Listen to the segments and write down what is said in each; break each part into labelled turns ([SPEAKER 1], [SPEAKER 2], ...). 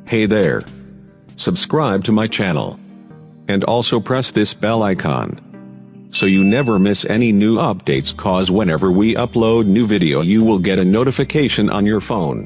[SPEAKER 1] Hey there. Subscribe to my channel. And also press this bell icon, so you never miss any new updates, cause whenever we upload new video you will get a notification on your phone.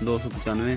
[SPEAKER 2] 295۔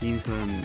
[SPEAKER 2] 300 MB۔